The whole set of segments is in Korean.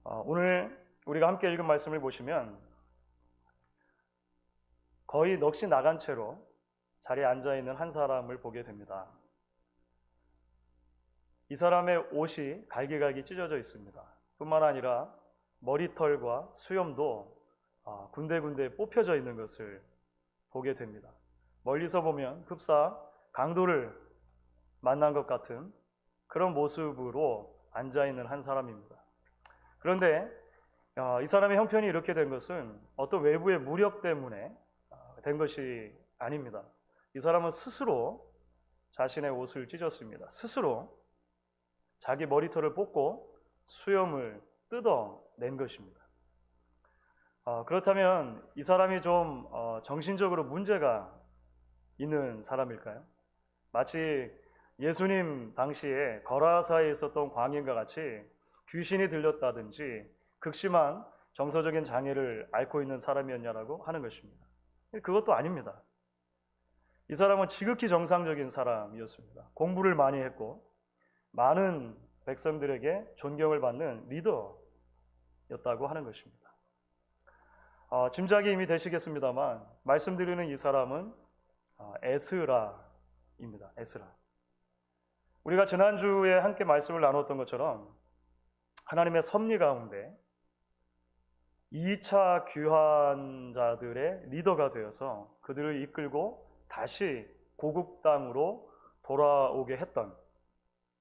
오늘 우리가 함께 읽은 말씀을 보시면 거의 넋이 나간 채로 자리에 앉아있는 한 사람을 보게 됩니다. 이 사람의 옷이 갈기갈기 찢어져 있습니다. 뿐만 아니라 머리털과 수염도 군데군데 뽑혀져 있는 것을 보게 됩니다. 멀리서 보면 흡사 강도를 만난 것 같은 그런 모습으로 앉아있는 한 사람입니다. 그런데 이 사람의 형편이 이렇게 된 것은 어떤 외부의 무력 때문에 된 것이 아닙니다. 이 사람은 스스로 자신의 옷을 찢었습니다. 스스로 자기 머리털을 뽑고 수염을 뜯어낸 것입니다. 그렇다면 이 사람이 좀 정신적으로 문제가 있는 사람일까요? 마치 예수님 당시에 거라사에 있었던 광인과 같이 귀신이 들렸다든지 극심한 정서적인 장애를 앓고 있는 사람이었냐라고 하는 것입니다. 그것도 아닙니다. 이 사람은 지극히 정상적인 사람이었습니다. 공부를 많이 했고 많은 백성들에게 존경을 받는 리더였다고 하는 것입니다. 짐작이 이미 되시겠습니다만 말씀드리는 이 사람은 에스라입니다. 에스라. 우리가 지난주에 함께 말씀을 나눴던 것처럼 하나님의 섭리 가운데 2차 귀환자들의 리더가 되어서 그들을 이끌고 다시 고국 땅으로 돌아오게 했던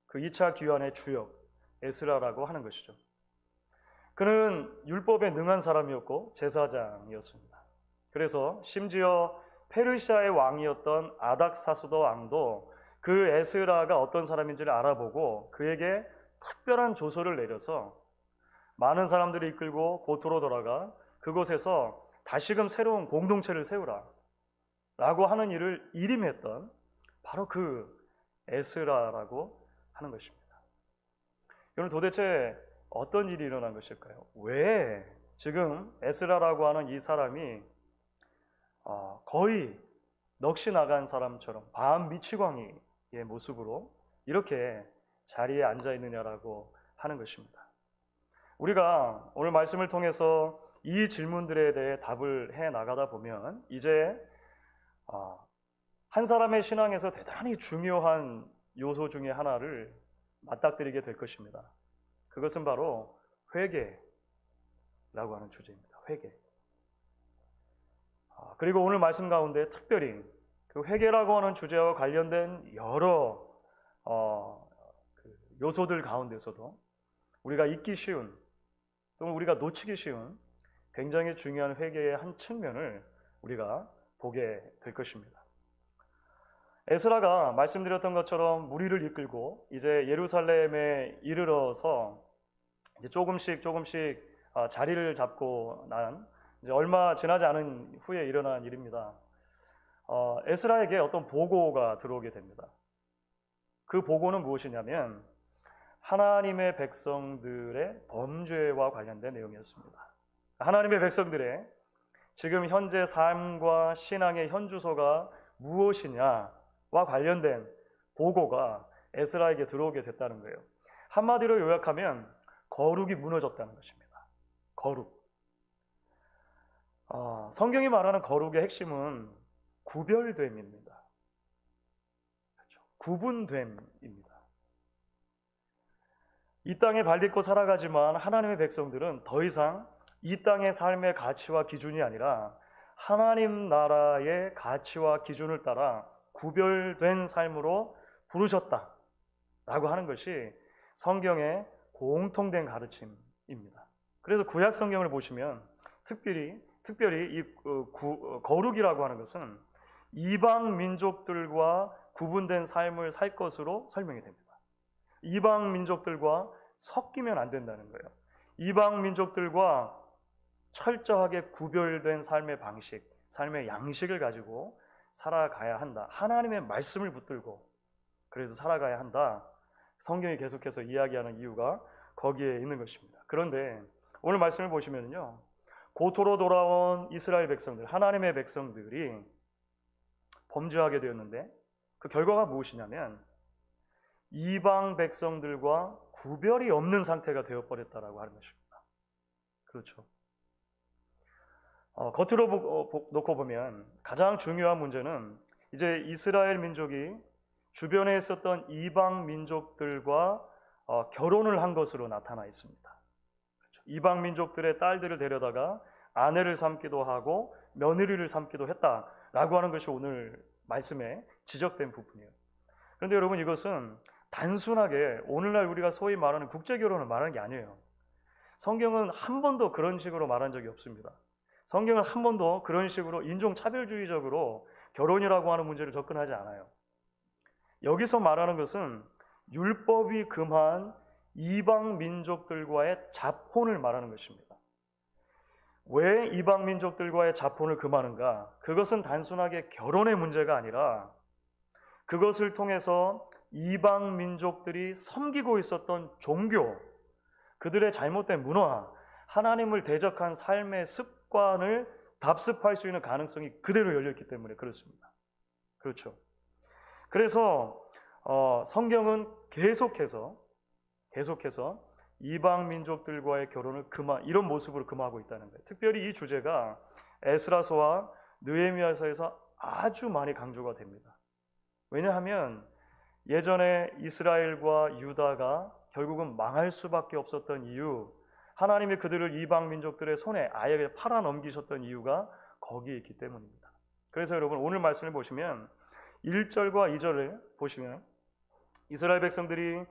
그 2차 귀환의 주역 에스라라고 하는 것이죠. 그는 율법에 능한 사람이었고 제사장이었습니다. 그래서 심지어 페르시아의 왕이었던 아닥사스도 왕도 그 에스라가 어떤 사람인지를 알아보고 그에게 특별한 조서를 내려서 많은 사람들을 이끌고 고토로 돌아가 그곳에서 다시금 새로운 공동체를 세우라 라고 하는 일을 일임했던 바로 그 에스라라고 하는 것입니다. 여러분, 도대체 어떤 일이 일어난 것일까요? 왜 지금 에스라라고 하는 이 사람이 거의 넋이 나간 사람처럼 밤 미치광이의 모습으로 이렇게 자리에 앉아 있느냐라고 하는 것입니다. 우리가 오늘 말씀을 통해서 이 질문들에 대해 답을 해 나가다 보면 이제 한 사람의 신앙에서 대단히 중요한 요소 중에 하나를 맞닥뜨리게 될 것입니다. 그것은 바로 회개라고 하는 주제입니다. 회개. 그리고 오늘 말씀 가운데 특별히 그 회개라고 하는 주제와 관련된 여러 요소들 가운데서도 우리가 잊기 쉬운 또는 우리가 놓치기 쉬운 굉장히 중요한 회개의 한 측면을 우리가 보게 될 것입니다. 에스라가 말씀드렸던 것처럼 무리를 이끌고 이제 예루살렘에 이르러서 이제 조금씩 자리를 잡고 난 이제 얼마 지나지 않은 후에 일어난 일입니다. 에스라에게 어떤 보고가 들어오게 됩니다. 그 보고는 무엇이냐면 하나님의 백성들의 범죄와 관련된 내용이었습니다. 하나님의 백성들의 지금 현재 삶과 신앙의 현주소가 무엇이냐와 관련된 보고가 에스라에게 들어오게 됐다는 거예요. 한마디로 요약하면 거룩이 무너졌다는 것입니다. 거룩. 성경이 말하는 거룩의 핵심은 구별됨입니다. 그렇죠? 구분됨입니다. 이 땅에 발딛고 살아가지만 하나님의 백성들은 더 이상 이 땅의 삶의 가치와 기준이 아니라 하나님 나라의 가치와 기준을 따라 구별된 삶으로 부르셨다라고 하는 것이 성경의 공통된 가르침입니다. 그래서 구약 성경을 보시면 특별히 이 거룩이라고 하는 것은 이방 민족들과 구분된 삶을 살 것으로 설명이 됩니다. 이방 민족들과 섞이면 안 된다는 거예요. 이방 민족들과 철저하게 구별된 삶의 방식, 삶의 양식을 가지고 살아가야 한다. 하나님의 말씀을 붙들고 그래서 살아가야 한다. 성경이 계속해서 이야기하는 이유가 거기에 있는 것입니다. 그런데 오늘 말씀을 보시면요, 고토로 돌아온 이스라엘 백성들, 하나님의 백성들이 범죄하게 되었는데 그 결과가 무엇이냐면 이방 백성들과 구별이 없는 상태가 되어버렸다라고 하는 것입니다. 그렇죠. 겉으로 놓고 보면 가장 중요한 문제는 이제 이스라엘 민족이 주변에 있었던 이방 민족들과 결혼을 한 것으로 나타나 있습니다. 그렇죠. 이방 민족들의 딸들을 데려다가 아내를 삼기도 하고 며느리를 삼기도 했다라고 하는 것이 오늘 말씀에 지적된 부분이에요. 그런데 여러분, 이것은 단순하게 오늘날 우리가 소위 말하는 국제 결혼을 말하는 게 아니에요. 성경은 한 번도 그런 식으로 말한 적이 없습니다. 성경은 한 번도 그런 식으로 인종차별주의적으로 결혼이라고 하는 문제를 접근하지 않아요. 여기서 말하는 것은 율법이 금한 이방 민족들과의 자혼을 말하는 것입니다. 왜 이방 민족들과의 자혼을 금하는가? 그것은 단순하게 결혼의 문제가 아니라 그것을 통해서 이방 민족들이 섬기고 있었던 종교, 그들의 잘못된 문화, 하나님을 대적한 삶의 습관을 답습할 수 있는 가능성이 그대로 열려있기 때문에 그렇습니다. 그렇죠. 그래서 성경은 계속해서 이방 민족들과의 결혼을 이런 모습으로 금하고 있다는 거예요. 특별히 이 주제가 에스라서와 느헤미야서에서 아주 많이 강조가 됩니다. 왜냐하면 예전에 이스라엘과 유다가 결국은 망할 수밖에 없었던 이유, 하나님이 그들을 이방 민족들의 손에 아예 팔아 넘기셨던 이유가 거기에 있기 때문입니다. 그래서 여러분, 오늘 말씀을 보시면 1절과 2절을 보시면 이스라엘 백성들이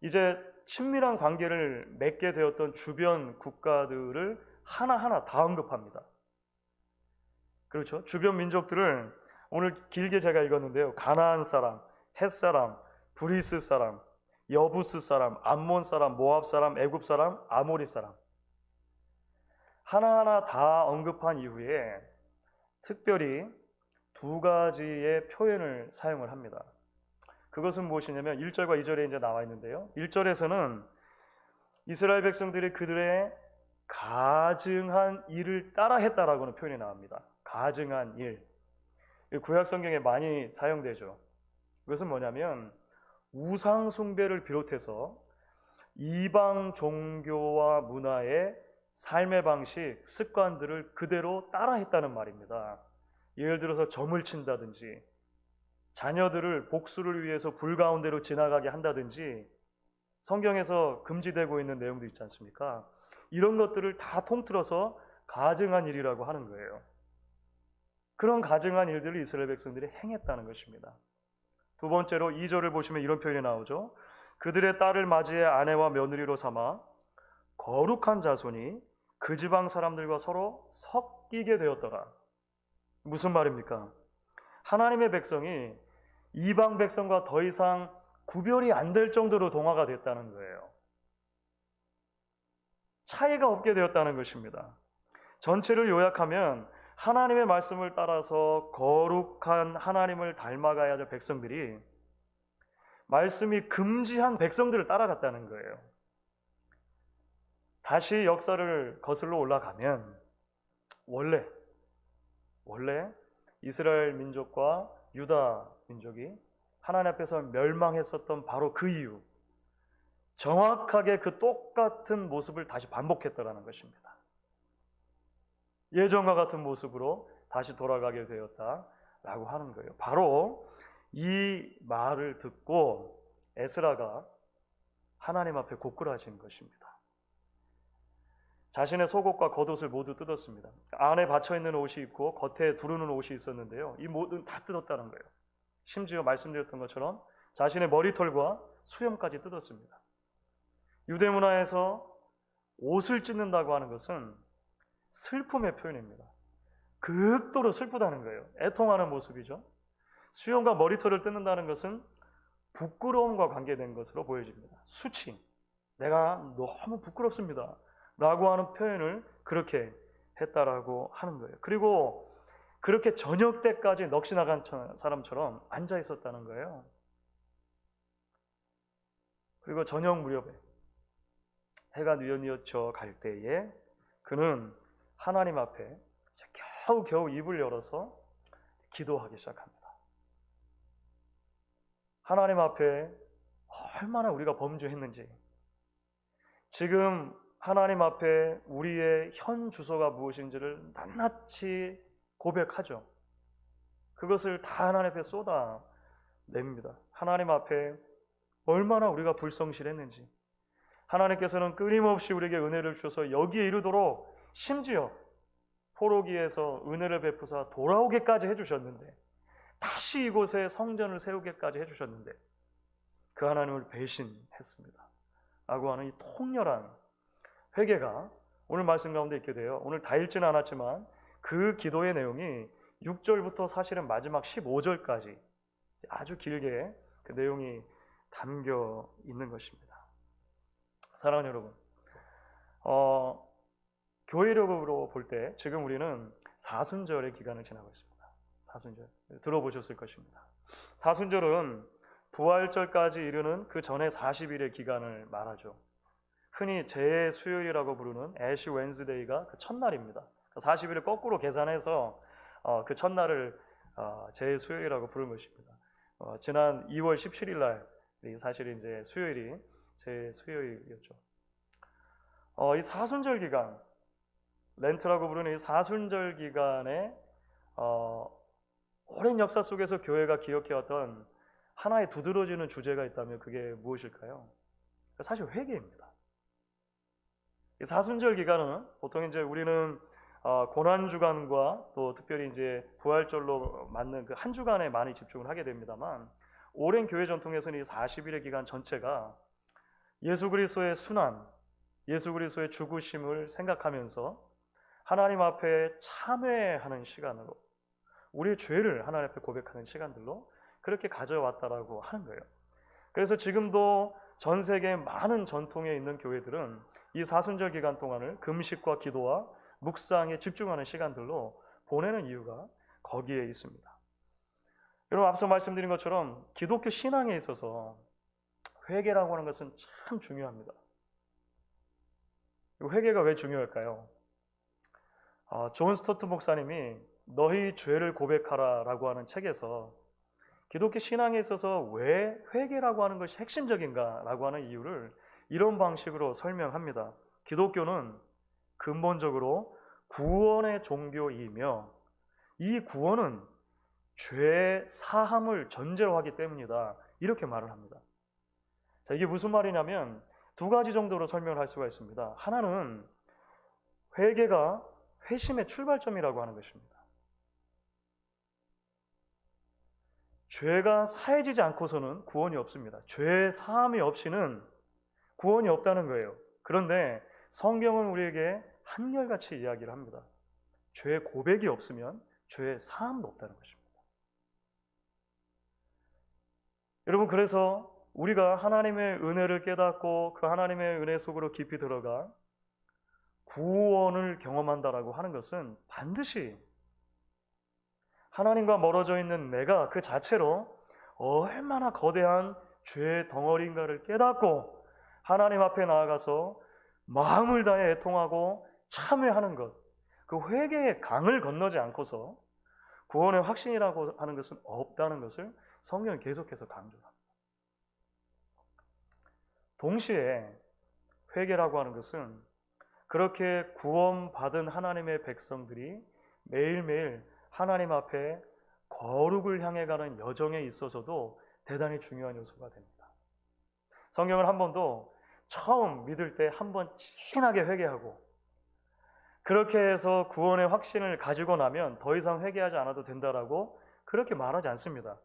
이제 친밀한 관계를 맺게 되었던 주변 국가들을 하나하나 다 언급합니다. 그렇죠? 주변 민족들을 오늘 길게 제가 읽었는데요. 가나안 사람, 헷 사람, 브리스 사람, 여부스 사람, 암몬 사람, 모압 사람, 애굽 사람, 아모리 사람, 하나하나 다 언급한 이후에 특별히 두 가지의 표현을 사용을 합니다. 그것은 무엇이냐면 1절과 2절에 이제 나와 있는데요. 1절에서는 이스라엘 백성들이 그들의 가증한 일을 따라 했다라고 하는 표현이 나옵니다. 가증한 일. 구약 성경에 많이 사용되죠. 그것은 뭐냐면 우상 숭배를 비롯해서 이방 종교와 문화의 삶의 방식, 습관들을 그대로 따라 했다는 말입니다. 예를 들어서 점을 친다든지, 자녀들을 복수를 위해서 불 가운데로 지나가게 한다든지, 성경에서 금지되고 있는 내용도 있지 않습니까? 이런 것들을 다 통틀어서 가증한 일이라고 하는 거예요. 그런 가증한 일들을 이스라엘 백성들이 행했다는 것입니다. 두 번째로 2절을 보시면 이런 표현이 나오죠. 그들의 딸을 맞이해 아내와 며느리로 삼아 거룩한 자손이 그 지방 사람들과 서로 섞이게 되었더라. 무슨 말입니까? 하나님의 백성이 이방 백성과 더 이상 구별이 안 될 정도로 동화가 됐다는 거예요. 차이가 없게 되었다는 것입니다. 전체를 요약하면 하나님의 말씀을 따라서 거룩한 하나님을 닮아가야 될 백성들이 말씀이 금지한 백성들을 따라갔다는 거예요. 다시 역사를 거슬러 올라가면 원래 이스라엘 민족과 유다 민족이 하나님 앞에서 멸망했었던 바로 그 이유, 정확하게 그 똑같은 모습을 다시 반복했다는 것입니다. 예전과 같은 모습으로 다시 돌아가게 되었다라고 하는 거예요. 바로 이 말을 듣고 에스라가 하나님 앞에 고꾸라진 것입니다. 자신의 속옷과 겉옷을 모두 뜯었습니다. 안에 받쳐있는 옷이 있고 겉에 두르는 옷이 있었는데요. 이 모든 다 뜯었다는 거예요. 심지어 말씀드렸던 것처럼 자신의 머리털과 수염까지 뜯었습니다. 유대 문화에서 옷을 찢는다고 하는 것은 슬픔의 표현입니다. 극도로 슬프다는 거예요. 애통하는 모습이죠. 수염과 머리털을 뜯는다는 것은 부끄러움과 관계된 것으로 보여집니다. 수치, 내가 너무 부끄럽습니다 라고 하는 표현을 그렇게 했다라고 하는 거예요. 그리고 그렇게 저녁 때까지 넋이 나간 사람처럼 앉아 있었다는 거예요. 그리고 저녁 무렵에 해가 뉘어뉘어져 갈 때에 그는 하나님 앞에 겨우겨우 입을 열어서 기도하기 시작합니다. 하나님 앞에 얼마나 우리가 범죄했는지, 지금 하나님 앞에 우리의 현 주소가 무엇인지를 낱낱이 고백하죠. 그것을 다 하나님 앞에 쏟아냅니다. 하나님 앞에 얼마나 우리가 불성실했는지, 하나님께서는 끊임없이 우리에게 은혜를 주셔서 여기에 이르도록 심지어 포로기에서 은혜를 베푸사 돌아오게까지 해주셨는데, 다시 이곳에 성전을 세우게까지 해주셨는데 그 하나님을 배신했습니다 라고 하는 이 통렬한 회개가 오늘 말씀 가운데 있게 돼요. 오늘 다 읽지는 않았지만 그 기도의 내용이 6절부터 사실은 마지막 15절까지 아주 길게 그 내용이 담겨 있는 것입니다. 사랑하는 여러분, 교회력으로 볼 때 지금 우리는 사순절의 기간을 지나고 있습니다. 사순절 들어보셨을 것입니다. 사순절은 부활절까지 이르는 그 전에 40일의 기간을 말하죠. 흔히 재수요일이라고 부르는 애쉬 웬스데이가 그 첫날입니다. 40일을 거꾸로 계산해서 그 첫날을 재수요일이라고 부르는 것입니다. 지난 2월 17일 날 사실 이제 수요일이 재수요일이었죠. 이 사순절 기간, 렌트라고 부르는 이 사순절 기간에 오랜 역사 속에서 교회가 기억해왔던 하나의 두드러지는 주제가 있다면 그게 무엇일까요? 사실 회개입니다. 이 사순절 기간은 보통 이제 우리는 고난 주간과 또 특별히 이제 부활절로 맞는 그 한 주간에 많이 집중을 하게 됩니다만, 오랜 교회 전통에서는 이 40일의 기간 전체가 예수 그리스도의 순환, 예수 그리스도의 죽으심을 생각하면서 하나님 앞에 참회하는 시간으로, 우리의 죄를 하나님 앞에 고백하는 시간들로 그렇게 가져왔다라고 하는 거예요. 그래서 지금도 전 세계 많은 전통에 있는 교회들은 이 사순절 기간 동안을 금식과 기도와 묵상에 집중하는 시간들로 보내는 이유가 거기에 있습니다. 여러분, 앞서 말씀드린 것처럼 기독교 신앙에 있어서 회개라고 하는 것은 참 중요합니다. 회개가 왜 중요할까요? 존 스토트 목사님이 너희 죄를 고백하라 라고 하는 책에서 기독교 신앙에 있어서 왜 회개라고 하는 것이 핵심적인가 라고 하는 이유를 이런 방식으로 설명합니다. 기독교는 근본적으로 구원의 종교이며 이 구원은 죄 사함을 전제로 하기 때문이다, 이렇게 말을 합니다. 자, 이게 무슨 말이냐면 두 가지 정도로 설명을 할 수가 있습니다. 하나는 회개가 회심의 출발점이라고 하는 것입니다. 죄가 사해지지 않고서는 구원이 없습니다. 죄 사함이 없이는 구원이 없다는 거예요. 그런데 성경은 우리에게 한결같이 이야기를 합니다. 죄 고백이 없으면 죄 사함도 없다는 것입니다. 여러분, 그래서 우리가 하나님의 은혜를 깨닫고 그 하나님의 은혜 속으로 깊이 들어가 구원을 경험한다라고 하는 것은 반드시 하나님과 멀어져 있는 내가 그 자체로 얼마나 거대한 죄의 덩어리인가를 깨닫고 하나님 앞에 나아가서 마음을 다해 애통하고 참회하는 것, 그 회개의 강을 건너지 않고서 구원의 확신이라고 하는 것은 없다는 것을 성경은 계속해서 강조합니다. 동시에 회개라고 하는 것은 그렇게 구원받은 하나님의 백성들이 매일매일 하나님 앞에 거룩을 향해 가는 여정에 있어서도 대단히 중요한 요소가 됩니다. 성경은 한 번도 처음 믿을 때 한 번 진하게 회개하고 그렇게 해서 구원의 확신을 가지고 나면 더 이상 회개하지 않아도 된다라고 그렇게 말하지 않습니다.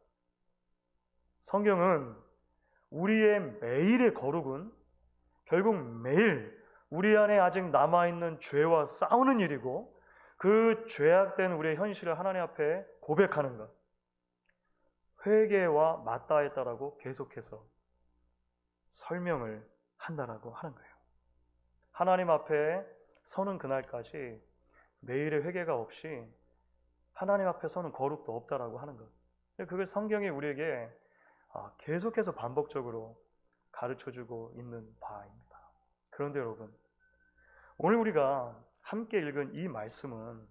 성경은 우리의 매일의 거룩은 결국 매일 우리 안에 아직 남아있는 죄와 싸우는 일이고, 그 죄악된 우리의 현실을 하나님 앞에 고백하는 것, 회개와 맞닿아있다라고 계속해서 설명을 한다라고 하는 거예요. 하나님 앞에 서는 그날까지 매일의 회개가 없이 하나님 앞에 서는 거룩도 없다라고 하는 것, 그걸 성경이 우리에게 계속해서 반복적으로 가르쳐주고 있는 바입니다. 그런데 여러분, 오늘 우리가 함께 읽은 이 말씀은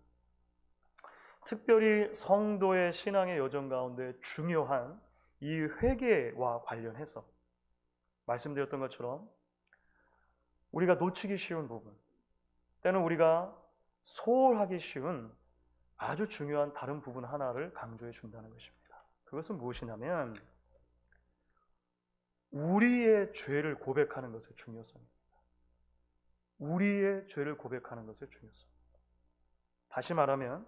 특별히 성도의 신앙의 여정 가운데 중요한 이 회개와 관련해서 말씀드렸던 것처럼 우리가 놓치기 쉬운 부분, 때는 우리가 소홀하기 쉬운 아주 중요한 다른 부분 하나를 강조해 준다는 것입니다. 그것은 무엇이냐면 우리의 죄를 고백하는 것의 중요성입니다. 우리의 죄를 고백하는 것의 중요성. 다시 말하면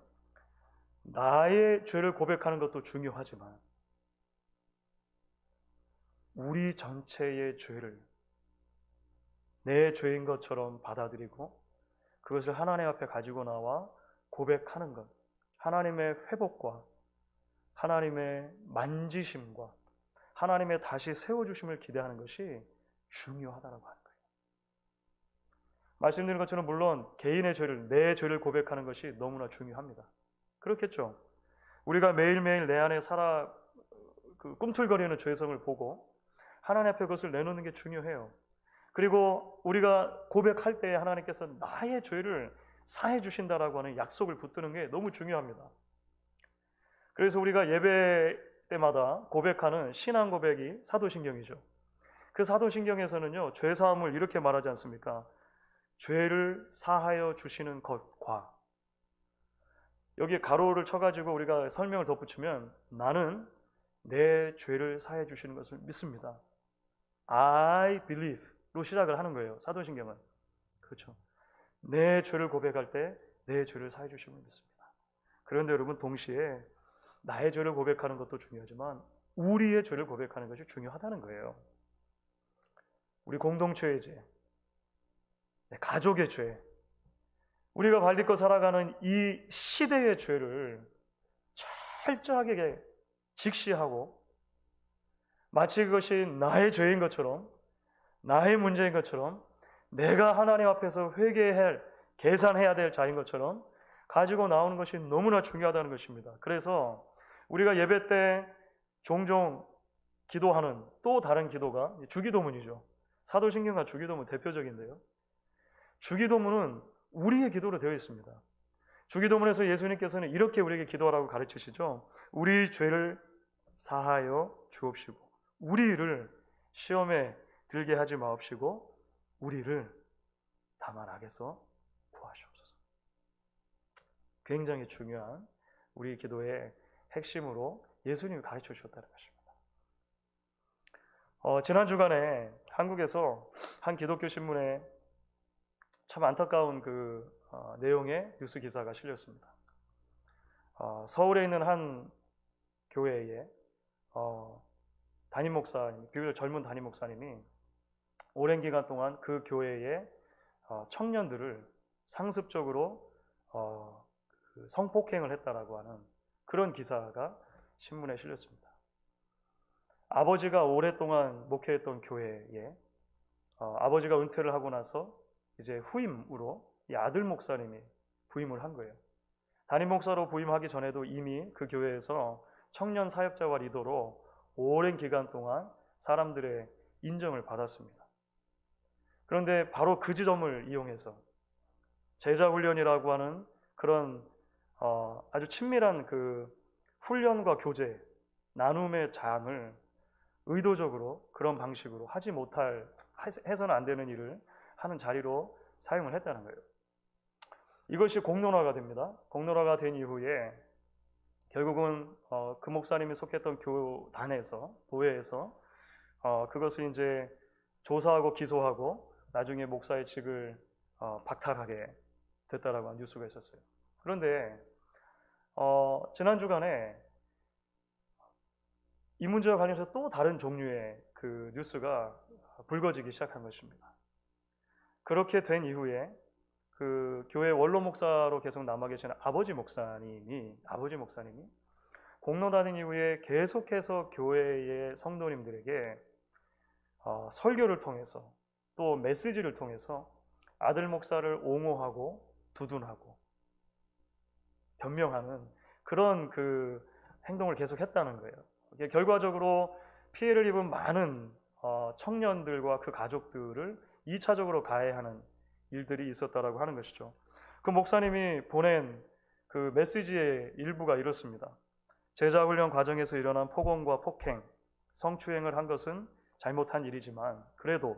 나의 죄를 고백하는 것도 중요하지만 우리 전체의 죄를 내 죄인 것처럼 받아들이고 그것을 하나님 앞에 가지고 나와 고백하는 것, 하나님의 회복과 하나님의 만지심과 하나님의 다시 세워주심을 기대하는 것이 중요하다고 하는 거예요. 말씀드린 것처럼 물론 개인의 죄를, 내 죄를 고백하는 것이 너무나 중요합니다. 그렇겠죠. 우리가 매일매일 내 안에 꿈틀거리는 죄성을 보고 하나님 앞에 그것을 내놓는 게 중요해요. 그리고 우리가 고백할 때 하나님께서 나의 죄를 사해 주신다라고 하는 약속을 붙드는 게 너무 중요합니다. 그래서 우리가 예배 때마다 고백하는 신앙 고백이 사도신경이죠. 그 사도신경에서는요, 죄사함을 이렇게 말하지 않습니까? 죄를 사하여 주시는 것과, 여기에 가로를 쳐가지고 우리가 설명을 덧붙이면 나는 내 죄를 사해 주시는 것을 믿습니다. I believe로 시작을 하는 거예요. 사도신경은. 그렇죠. 내 죄를 고백할 때 내 죄를 사해 주심을 믿습니다. 그런데 여러분, 동시에 나의 죄를 고백하는 것도 중요하지만 우리의 죄를 고백하는 것이 중요하다는 거예요. 우리 공동체의 죄, 가족의 죄, 우리가 발딛고 살아가는 이 시대의 죄를 철저하게 직시하고 마치 그것이 나의 죄인 것처럼, 나의 문제인 것처럼, 내가 하나님 앞에서 회개할, 계산해야 될 자인 것처럼 가지고 나오는 것이 너무나 중요하다는 것입니다. 그래서 우리가 예배 때 종종 기도하는 또 다른 기도가 주기도문이죠. 사도신경과 주기도문 대표적인데요. 주기도문은 우리의 기도로 되어 있습니다. 주기도문에서 예수님께서는 이렇게 우리에게 기도하라고 가르치시죠. 우리 죄를 사하여 주옵시고 우리를 시험에 들게 하지 마옵시고 우리를 다만 악에서 구하시옵소서. 굉장히 중요한 우리 기도의 핵심으로 예수님이 가르쳐 주셨다는 것입니다. 지난 주간에 한국에서 한 기독교 신문에 참 안타까운 내용의 뉴스 기사가 실렸습니다. 서울에 있는 한 교회에 담임 목사님, 비교적 젊은 담임 목사님이 오랜 기간 동안 그 교회의 청년들을 상습적으로 성폭행을 했다라고 하는 그런 기사가 신문에 실렸습니다. 아버지가 오랫동안 목회했던 교회에 아버지가 은퇴를 하고 나서 이제 후임으로 이 아들 목사님이 부임을 한 거예요. 담임 목사로 부임하기 전에도 이미 그 교회에서 청년 사역자와 리더로 오랜 기간 동안 사람들의 인정을 받았습니다. 그런데 바로 그 지점을 이용해서 제자훈련이라고 하는 그런 아주 친밀한 그 훈련과 교제, 나눔의 장을 의도적으로 그런 방식으로 해서는 안 되는 일을 하는 자리로 사용을 했다는 거예요. 이것이 공론화가 됩니다. 공론화가 된 이후에 결국은 그 목사님이 속했던 교회에서 그것을 이제 조사하고 기소하고 나중에 목사의 직을 박탈하게 됐다라고 하는 뉴스가 있었어요. 그런데 지난 주간에 이 문제와 관련해서 또 다른 종류의 그 뉴스가 불거지기 시작한 것입니다. 그렇게 된 이후에 그 교회 원로 목사로 계속 남아 계시는 아버지 목사님이 공론화된 이후에 계속해서 교회의 성도님들에게 설교를 통해서 또 메시지를 통해서 아들 목사를 옹호하고 두둔하고 변명하는 그런 그 행동을 계속했다는 거예요. 결과적으로 피해를 입은 많은 청년들과 그 가족들을 2차적으로 가해하는 일들이 있었다라고 하는 것이죠. 그 목사님이 보낸 그 메시지의 일부가 이렇습니다. 제자훈련 과정에서 일어난 폭언과 폭행, 성추행을 한 것은 잘못한 일이지만 그래도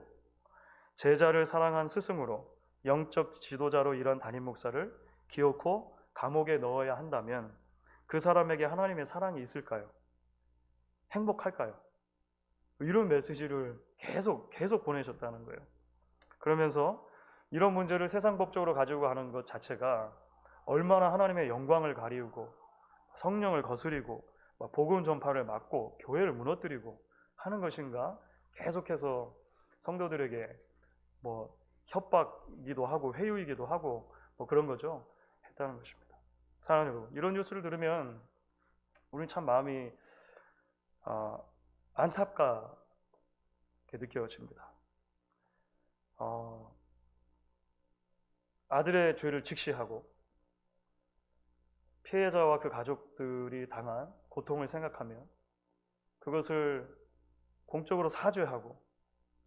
제자를 사랑한 스승으로 영적 지도자로 일한 담임 목사를 기어코 감옥에 넣어야 한다면 그 사람에게 하나님의 사랑이 있을까요? 행복할까요? 이런 메시지를 계속 보내셨다는 거예요. 그러면서 이런 문제를 세상 법적으로 가지고 가는 것 자체가 얼마나 하나님의 영광을 가리우고 성령을 거스리고 복음 전파를 막고 교회를 무너뜨리고 하는 것인가, 계속해서 성도들에게 협박이기도 하고 회유이기도 하고 그런 거죠. 했다는 것입니다. 사랑하는 여러분, 이런 뉴스를 들으면 우리는 참 마음이 안타깝게 느껴집니다. 아들의 죄를 직시하고 피해자와 그 가족들이 당한 고통을 생각하며 그것을 공적으로 사죄하고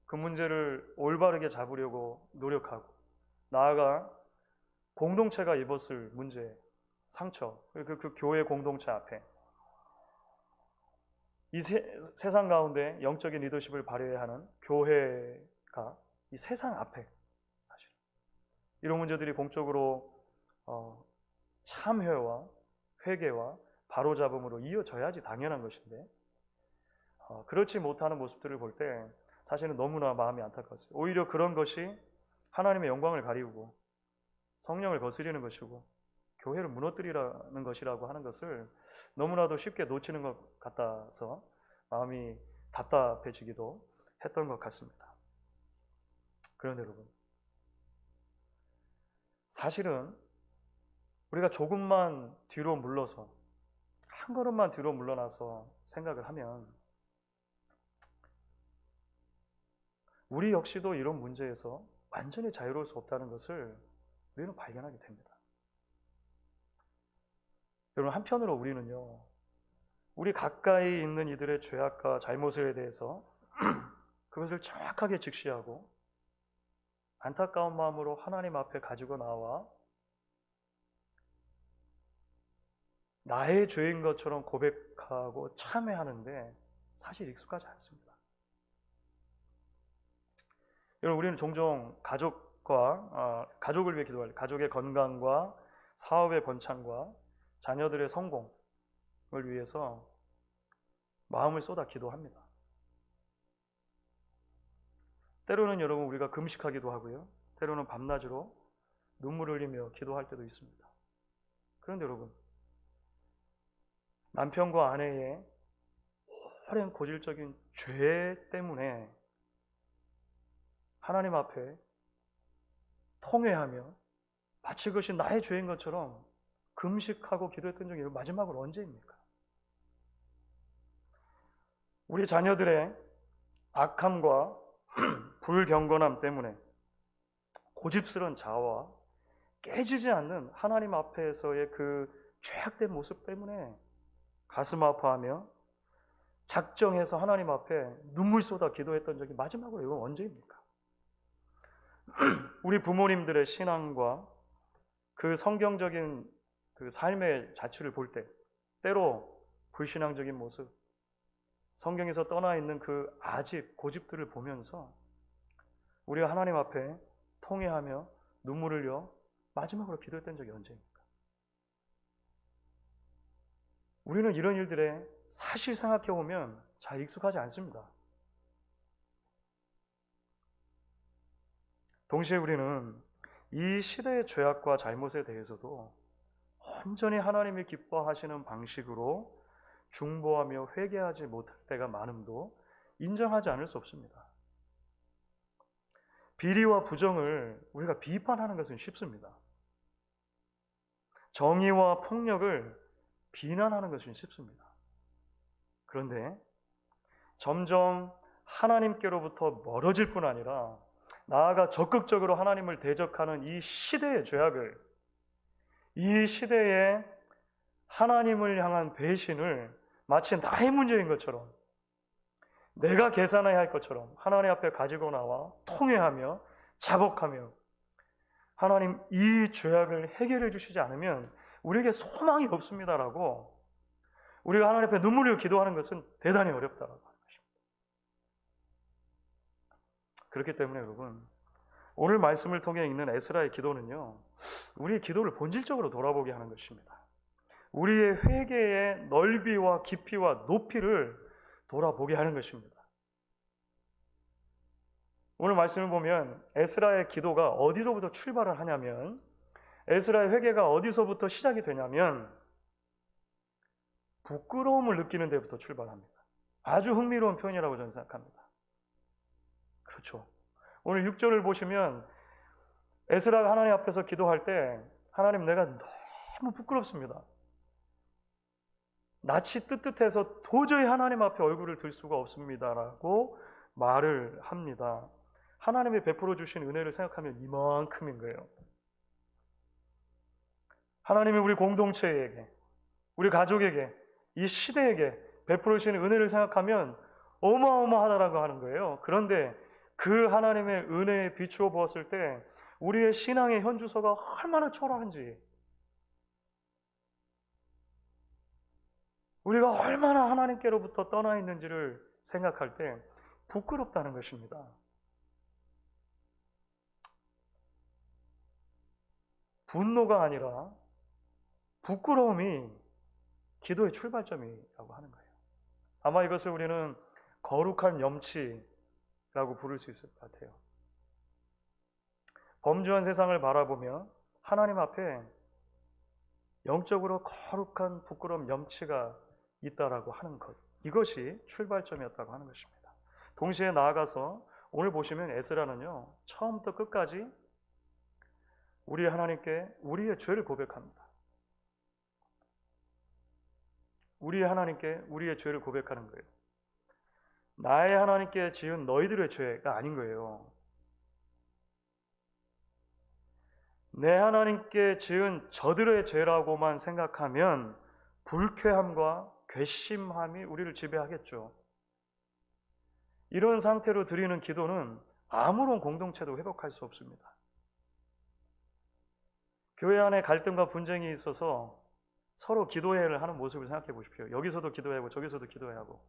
그 문제를 올바르게 잡으려고 노력하고, 나아가 공동체가 입었을 문제, 상처, 그 교회 공동체 앞에 이 세상 가운데 영적인 리더십을 발휘해야 하는 교회가 이 세상 앞에 사실 이런 문제들이 공적으로 참회와 회개와 바로잡음으로 이어져야지 당연한 것인데 그렇지 못하는 모습들을 볼 때 사실은 너무나 마음이 안타깝습니다. 오히려 그런 것이 하나님의 영광을 가리우고 성령을 거스리는 것이고 교회를 무너뜨리라는 것이라고 하는 것을 너무나도 쉽게 놓치는 것 같아서 마음이 답답해지기도 했던 것 같습니다. 그런데 여러분, 사실은 우리가 조금만 뒤로 물러서 한 걸음만 뒤로 물러나서 생각을 하면 우리 역시도 이런 문제에서 완전히 자유로울 수 없다는 것을 우리는 발견하게 됩니다. 여러분, 한편으로 우리는요, 우리 가까이 있는 이들의 죄악과 잘못에 대해서 그것을 정확하게 직시하고 안타까운 마음으로 하나님 앞에 가지고 나와 나의 죄인 것처럼 고백하고 참회하는데 사실 익숙하지 않습니다. 여러분, 우리는 종종 가족을 위해 기도할, 가족의 건강과 사업의 번창과 자녀들의 성공을 위해서 마음을 쏟아 기도합니다. 때로는 여러분 우리가 금식하기도 하고요, 때로는 밤낮으로 눈물을 흘리며 기도할 때도 있습니다. 그런데 여러분, 남편과 아내의 오랜 고질적인 죄 때문에 하나님 앞에 통회하며 마치 그것이 나의 죄인 것처럼 금식하고 기도했던 적이 마지막으로 언제입니까? 우리 자녀들의 악함과 불경건함 때문에 고집스러운 자아와 깨지지 않는 하나님 앞에서의 그 죄악된 모습 때문에 가슴 아파하며 작정해서 하나님 앞에 눈물 쏟아 기도했던 적이 마지막으로 이건 언제입니까? 우리 부모님들의 신앙과 그 성경적인 그 삶의 자취를 볼 때 때로 불신앙적인 모습, 성경에서 떠나 있는 그 아집, 고집들을 보면서 우리가 하나님 앞에 통회하며 눈물을 흘려 마지막으로 기도했던 적이 언제입니까? 우리는 이런 일들에 사실 생각해 보면 잘 익숙하지 않습니다. 동시에 우리는 이 시대의 죄악과 잘못에 대해서도 온전히 하나님이 기뻐하시는 방식으로 중보하며 회개하지 못할 때가 많음도 인정하지 않을 수 없습니다. 비리와 부정을 우리가 비판하는 것은 쉽습니다. 정의와 폭력을 비난하는 것은 쉽습니다. 그런데 점점 하나님께로부터 멀어질 뿐 아니라 나아가 적극적으로 하나님을 대적하는 이 시대의 죄악을, 이 시대의 하나님을 향한 배신을 마치 나의 문제인 것처럼, 내가 계산해야 할 것처럼 하나님 앞에 가지고 나와 통회하며 자복하며 하나님, 이 죄악을 해결해 주시지 않으면 우리에게 소망이 없습니다라고 우리가 하나님 앞에 눈물을 기도하는 것은 대단히 어렵다라고 하는 것입니다. 그렇기 때문에 여러분, 오늘 말씀을 통해 읽는 에스라의 기도는요, 우리의 기도를 본질적으로 돌아보게 하는 것입니다. 우리의 회개의 넓이와 깊이와 높이를 돌아보게 하는 것입니다. 오늘 말씀을 보면 에스라의 기도가 어디서부터 출발을 하냐면, 에스라의 회개가 어디서부터 시작이 되냐면 부끄러움을 느끼는 데부터 출발합니다. 아주 흥미로운 표현이라고 저는 생각합니다. 그렇죠. 오늘 6절을 보시면 에스라가 하나님 앞에서 기도할 때, 하나님, 내가 너무 부끄럽습니다. 낯이 뜨뜻해서 도저히 하나님 앞에 얼굴을 들 수가 없습니다라고 말을 합니다. 하나님이 베풀어 주신 은혜를 생각하면 이만큼인 거예요. 하나님이 우리 공동체에게, 우리 가족에게, 이 시대에게 베풀어 주신 은혜를 생각하면 어마어마하다라고 하는 거예요. 그런데 그 하나님의 은혜에 비추어 보았을 때 우리의 신앙의 현주소가 얼마나 초라한지, 우리가 얼마나 하나님께로부터 떠나 있는지를 생각할 때 부끄럽다는 것입니다. 분노가 아니라 부끄러움이 기도의 출발점이라고 하는 거예요. 아마 이것을 우리는 거룩한 염치라고 부를 수 있을 것 같아요. 범죄한 세상을 바라보며 하나님 앞에 영적으로 거룩한 부끄러움, 염치가 있다라고 하는 것, 이것이 출발점이었다고 하는 것입니다. 동시에 나아가서 오늘 보시면 에스라는요, 처음부터 끝까지 우리 하나님께 우리의 죄를 고백합니다. 우리 하나님께 우리의 죄를 고백하는 거예요. 나의 하나님께 지은 너희들의 죄가 아닌 거예요. 내 하나님께 지은 저들의 죄라고만 생각하면 불쾌함과 괘씸함이 우리를 지배하겠죠. 이런 상태로 드리는 기도는 아무런 공동체도 회복할 수 없습니다. 교회 안에 갈등과 분쟁이 있어서 서로 기도회를 하는 모습을 생각해 보십시오. 여기서도 기도하고 저기서도 기도하고.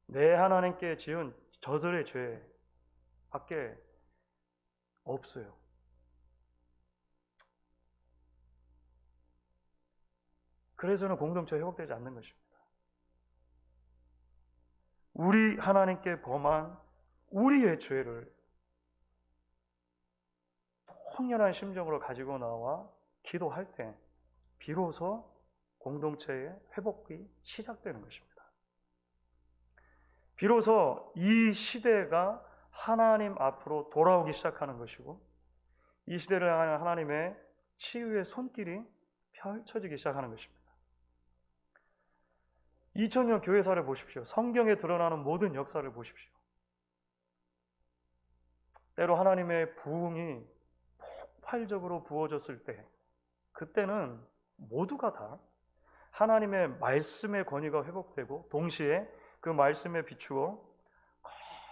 내 하나님께 지은 저들의 죄밖에 없어요. 그래서는 공동체가 회복되지 않는 것입니다. 우리 하나님께 범한 우리의 죄를 통렬한 심정으로 가지고 나와 기도할 때 비로소 공동체의 회복이 시작되는 것입니다. 비로소 이 시대가 하나님 앞으로 돌아오기 시작하는 것이고, 이 시대를 향한 하나님의 치유의 손길이 펼쳐지기 시작하는 것입니다. 2000년 교회사를 보십시오. 성경에 드러나는 모든 역사를 보십시오. 때로 하나님의 부흥이 폭발적으로 부어졌을 때, 그때는 모두가 다 하나님의 말씀의 권위가 회복되고 동시에 그 말씀에 비추어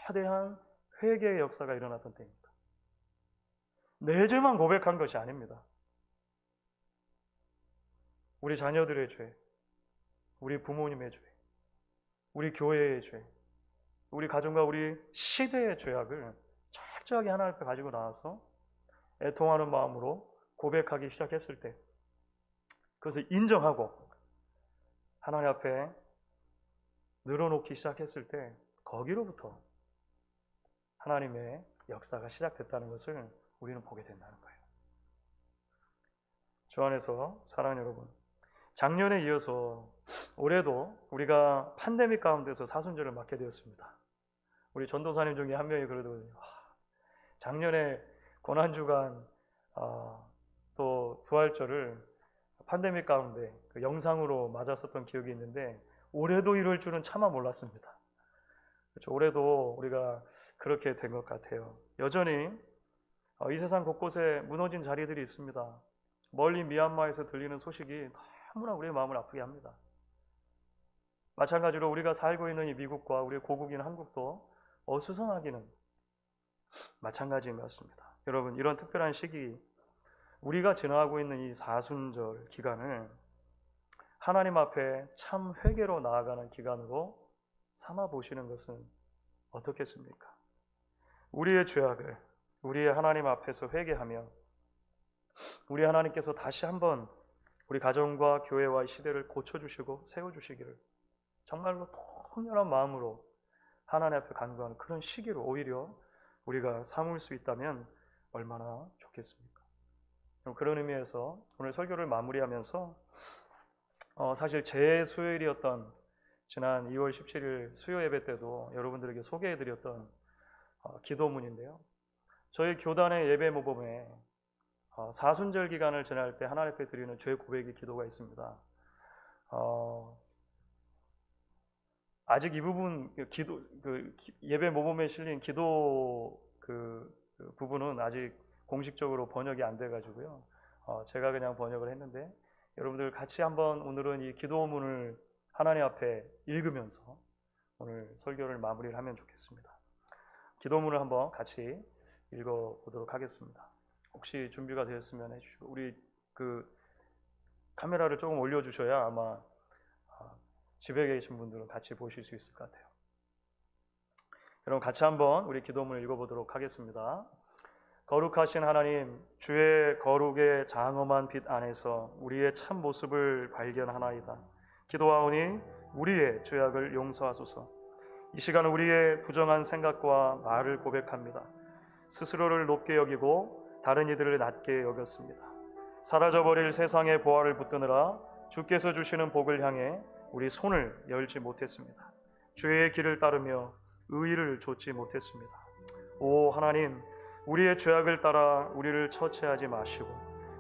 거대한 회개의 역사가 일어났던 때입니다. 내 죄만 고백한 것이 아닙니다. 우리 자녀들의 죄, 우리 부모님의 죄, 우리 교회의 죄, 우리 가정과 우리 시대의 죄악을 철저하게 하나님 앞에 가지고 나와서 애통하는 마음으로 고백하기 시작했을 때, 그것을 인정하고 하나님 앞에 늘어놓기 시작했을 때, 거기로부터 하나님의 역사가 시작됐다는 것을 우리는 보게 된다는 거예요. 주 안에서 사랑하는 여러분, 작년에 이어서 올해도 우리가 팬데믹 가운데서 사순절을 맞게 되었습니다. 우리 전도사님 중에 한 명이 그러더군요. 작년에 고난주간 또 부활절을 팬데믹 가운데 그 영상으로 맞았었던 기억이 있는데, 올해도 이럴 줄은 차마 몰랐습니다. 그렇죠. 올해도 우리가 그렇게 된 것 같아요. 여전히 이 세상 곳곳에 무너진 자리들이 있습니다. 멀리 미얀마에서 들리는 소식이 너무나 우리의 마음을 아프게 합니다. 마찬가지로 우리가 살고 있는 이 미국과 우리 고국인 한국도 어수선하기는 마찬가지인 것 같습니다. 여러분, 이런 특별한 시기, 우리가 지나가고 있는 이 사순절 기간을 하나님 앞에 참 회개로 나아가는 기간으로 삼아 보시는 것은 어떻겠습니까? 우리의 죄악을 우리의 하나님 앞에서 회개하며 우리 하나님께서 다시 한번 우리 가정과 교회와 시대를 고쳐주시고 세워주시기를 정말로 통렬한 마음으로 하나님 앞에 간구하는 그런 시기로 오히려 우리가 삼을 수 있다면 얼마나 좋겠습니까? 그런 의미에서 오늘 설교를 마무리하면서 사실 제 수요일이었던 지난 2월 17일 수요 예배 때도 여러분들에게 소개해드렸던 기도문인데요. 저희 교단의 예배 모범에 사순절 기간을 지날 때 하나님 앞에 드리는 죄 고백의 기도가 있습니다. 아직 이 부분 예배 모범에 실린 기도 부분은 아직 공식적으로 번역이 안 돼가지고요. 제가 그냥 번역을 했는데 여러분들 같이 한번 오늘은 이 기도문을 하나님 앞에 읽으면서 오늘 설교를 마무리를 하면 좋겠습니다. 기도문을 한번 같이 읽어보도록 하겠습니다. 혹시 준비가 되었으면 해주시고 우리 카메라를 조금 올려주셔야 아마 집에 계신 분들은 같이 보실 수 있을 것 같아요. 여러분 같이 한번 우리 기도문을 읽어보도록 하겠습니다. 거룩하신 하나님, 주의 거룩의 장엄한 빛 안에서 우리의 참 모습을 발견하나이다. 기도하오니 우리의 죄악을 용서하소서. 이 시간 우리의 부정한 생각과 말을 고백합니다. 스스로를 높게 여기고 다른 이들을 낮게 여겼습니다. 사라져버릴 세상의 보화를 붙드느라 주께서 주시는 복을 향해 우리 손을 열지 못했습니다. 주의 길을 따르며 의의를 좇지 못했습니다. 오 하나님, 우리의 죄악을 따라 우리를 처치하지 마시고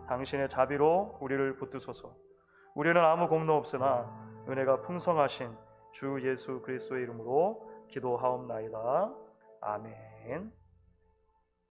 당신의 자비로 우리를 붙드소서. 우리는 아무 공로 없으나 은혜가 풍성하신 주 예수 그리스도의 이름으로 기도하옵나이다. 아멘.